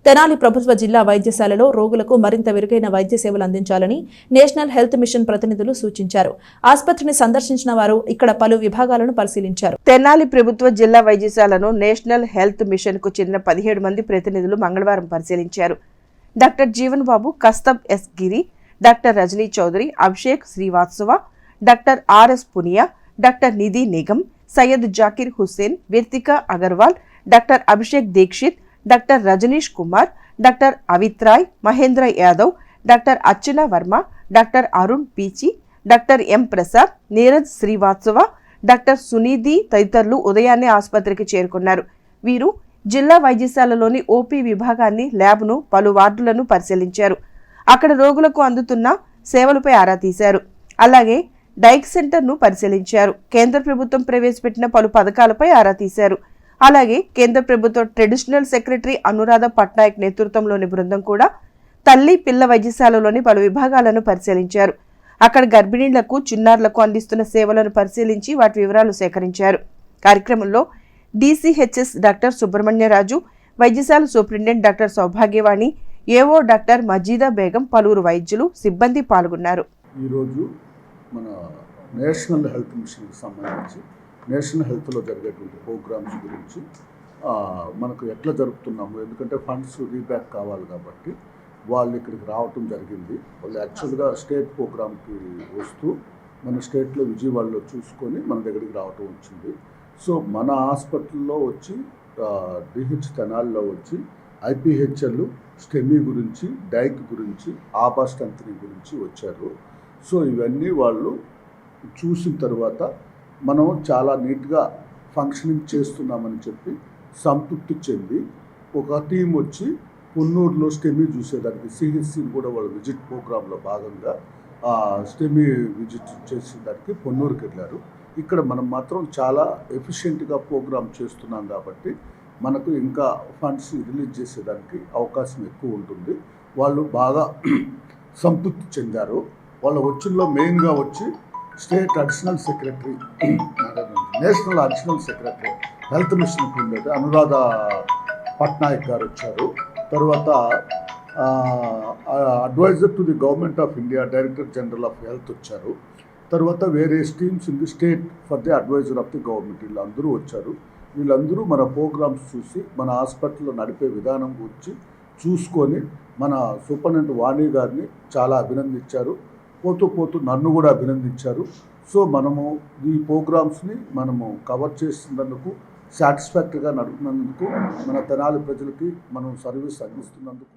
తెనాలి ప్రభుత్వ జిల్లా వైద్యశాలలో రోగులకు మరింత మెరుగైన వైద్య సేవలు అందించాలని నేషనల్ హెల్త్ మిషన్ ప్రతినిధులు సూచించారు. ఆసుపత్రిని సందర్శించిన వారు ఇక్కడ పలు విభాగాలను పరిశీలించారు. తెనాలి ప్రభుత్వ జిల్లా వైద్యశాలను నేషనల్ హెల్త్ మిషన్ కు చెందిన 17 మంది ప్రతినిధులు మంగళవారం పరిశీలించారు. Doctor Jeevan Babu, Kaustubh S Giri, doctor Rajani Chaudhary, Abhishek Srivastava, doctor RS Punia, doctor Nidhi Nigam, Syed Zakir Hussain, Virtika Agarwal, doctor Abhishek Dixit, doctor Rajneesh Kumar, doctor Avit Rai, Mahendra Yadav, doctor Archana Verma, doctor Arun Peechi, doctor M Prasad, Neeraj Srivastava, doctor Sunidhi తదితరులు ఉదయాన్నే ఆసుపత్రికి చేరుకున్నారు. వీరు జిల్లా వైద్యశాలలోని ఓపీ విభాగాన్ని, ల్యాబ్ను, పలు వార్డులను పరిశీలించారు. అక్కడ రోగులకు అందుతున్న సేవలపై ఆరా తీశారు. అలాగే డైక్ సెంటర్ను పరిశీలించారు. కేంద్ర ప్రభుత్వం ప్రవేశపెట్టిన పలు పథకాలపై ఆరా తీశారు. అలాగే కేంద్ర ప్రభుత్వ ట్రెడిషనల్ సెక్రటరీ అనురాధ పట్నాయక్ నేతృత్వంలోని బృందం కూడా తల్లి పిల్ల వైద్యశాలలోని పలు విభాగాలను పరిశీలించారు. అక్కడ గర్భిణీలకు, చిన్నారులకు అందిస్తున్న సేవలను పరిశీలించి వాటి వివరాలు సేకరించారు. కార్యక్రమంలో డీసీహెచ్ఎస్ డాక్టర్ సుబ్రహ్మణ్యరాజు, వైద్యశాల superintendent doctor Saubhagyavani, AO doctor Majeeda Begum, పలువురు వైద్యులు, సిబ్బంది పాల్గొన్నారు. ఈరోజు మన నేషనల్ హెల్త్ మిషన్కి సంబంధించి నేషనల్ హెల్త్లో జరిగేటువంటి ప్రోగ్రామ్స్ గురించి మనకు ఎట్లా జరుపుతున్నాము, ఎందుకంటే ఫండ్స్ రీబ్యాక్ కావాలి కాబట్టి వాళ్ళు ఇక్కడికి రావటం జరిగింది. వాళ్ళు యాక్చువల్గా స్టేట్ ప్రోగ్రామ్కి వస్తూ మన స్టేట్లో విజయవాడలో చూసుకొని మన దగ్గరికి రావటం వచ్చింది. సో మన హాస్పిటల్లో వచ్చి డిహెచ్ తెనాల్లో వచ్చి ఐపీహెచ్ఎల్, స్టెమీ గురించి, డైక్ గురించి, ఆబా స్ట్రెంథనింగ్ గురించి వచ్చారు. సో ఇవన్నీ వాళ్ళు చూసిన తర్వాత మనం చాలా నీట్గా ఫంక్షనింగ్ చేస్తున్నామని చెప్పి సంతృప్తి చెంది ఒక టీం వచ్చి పొన్నూరులో స్టెమీ చూసేదానికి సిహెచ్సిని కూడా వాళ్ళు విజిట్ ప్రోగ్రాంలో భాగంగా స్టెమీ విజిట్ చేసేదానికి పొన్నూరుకి వెళ్ళారు. ఇక్కడ మనం మాత్రం చాలా ఎఫిషియెంట్గా ప్రోగ్రామ్ చేస్తున్నాం కాబట్టి మనకు ఇంకా ఫండ్స్ రిలీజ్ చేసేదానికి అవకాశం ఎక్కువ ఉంటుంది. వాళ్ళు బాగా సంతృప్తి చెందారు. వాళ్ళ వచ్చిల్లో మెయిన్గా వచ్చి state additional secretary, national additional secretary health మిషన్కి ఉండేది అనురాధ పట్నాయక్ గారు వచ్చారు. తర్వాత adviser to the government of India director general of health వచ్చారు. తర్వాత వేరే teams in the state for the adviser of the government వీళ్ళందరూ వచ్చారు. వీళ్ళందరూ మన ప్రోగ్రామ్స్ చూసి మన హాస్పిటల్లో నడిపే విధానం గురించి చూసుకొని మన సూపరింటెండెంట్ వాణి గారిని చాలా అభినందించారు. పోతూ నన్ను కూడా అభినందించారు. సో మనము ఈ ప్రోగ్రామ్స్ని మనము కవర్ చేస్తున్నందుకు, సాటిస్ఫాక్టరీగా నడుపుతున్నందుకు, మన తెనాలి ప్రజలకి మనం సర్వీస్ అందిస్తున్నందుకు